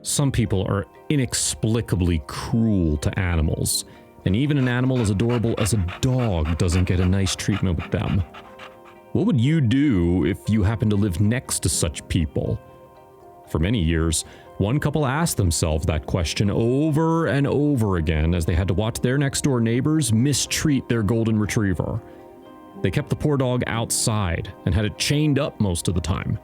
Some people are inexplicably cruel to animals, and even an animal as adorable as a dog doesn't get a nice treatment with them. What would you do if you happened to live next to such people? For many years, one couple asked themselves that question over and over again as they had to watch their next-door neighbors mistreat their golden retriever. They kept the poor dog outside and had it chained up most of the time.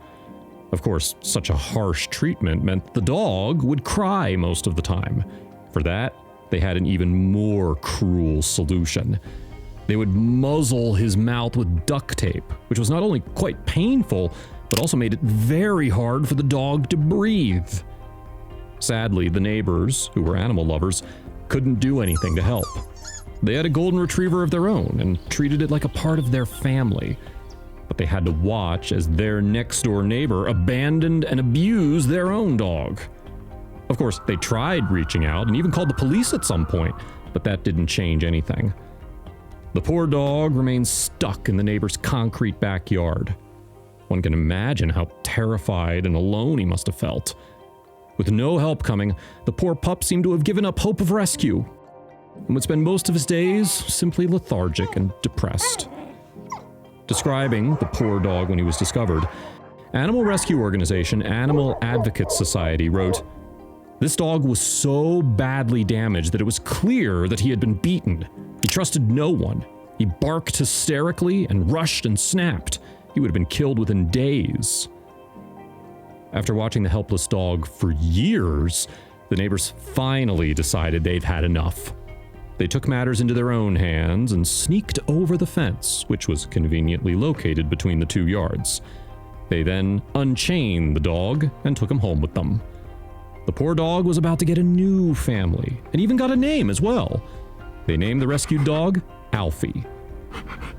Of course, such a harsh treatment meant the dog would cry most of the time. For that, they had an even more cruel solution. They would muzzle his mouth with duct tape, which was not only quite painful, but also made it very hard for the dog to breathe. Sadly, the neighbors, who were animal lovers, couldn't do anything to help. They had a golden retriever of their own and treated it like a part of their family. But they had to watch as their next-door neighbor abandoned and abused their own dog. Of course, they tried reaching out and even called the police at some point, but that didn't change anything. The poor dog remained stuck in the neighbor's concrete backyard. One can imagine how terrified and alone he must have felt. With no help coming, the poor pup seemed to have given up hope of rescue and would spend most of his days simply lethargic and depressed. Describing the poor dog when he was discovered, animal rescue organization Animal Advocates Society wrote, "This dog was so badly damaged that it was clear that he had been beaten. He trusted no one. He barked hysterically and rushed and snapped. He would have been killed within days." After watching the helpless dog for years, the neighbors finally decided they'd had enough. They took matters into their own hands and sneaked over the fence, which was conveniently located between the two yards. They then unchained the dog and took him home with them. The poor dog was about to get a new family, and even got a name as well. They named the rescued dog Alfie.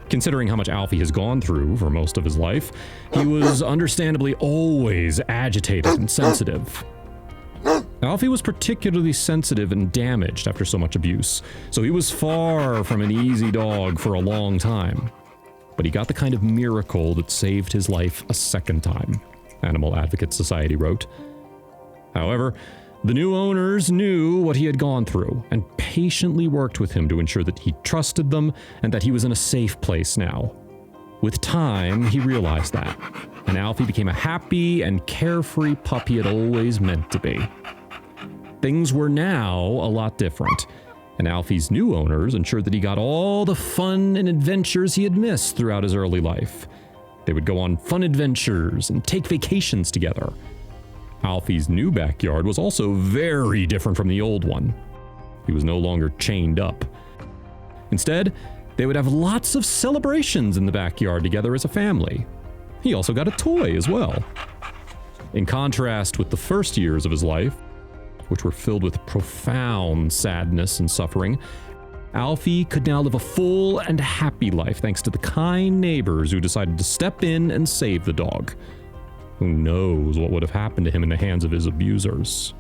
Considering how much Alfie has gone through for most of his life, he was understandably always agitated and sensitive. Alfie was particularly sensitive and damaged after so much abuse, so he was far from an easy dog for a long time. But he got the kind of miracle that saved his life a second time, Animal Advocates Society wrote. However, the new owners knew what he had gone through and patiently worked with him to ensure that he trusted them and that he was in a safe place now. With time, he realized that, and Alfie became a happy and carefree pup he had always meant to be. Things were now a lot different, and Alfie's new owners ensured that he got all the fun and adventures he had missed throughout his early life. They would go on fun adventures and take vacations together. Alfie's new backyard was also very different from the old one. He was no longer chained up. Instead, they would have lots of celebrations in the backyard together as a family. He also got a toy as well. In contrast with the first years of his life, which were filled with profound sadness and suffering, Alfie could now live a full and happy life thanks to the kind neighbors who decided to step in and save the dog. Who knows what would have happened to him in the hands of his abusers?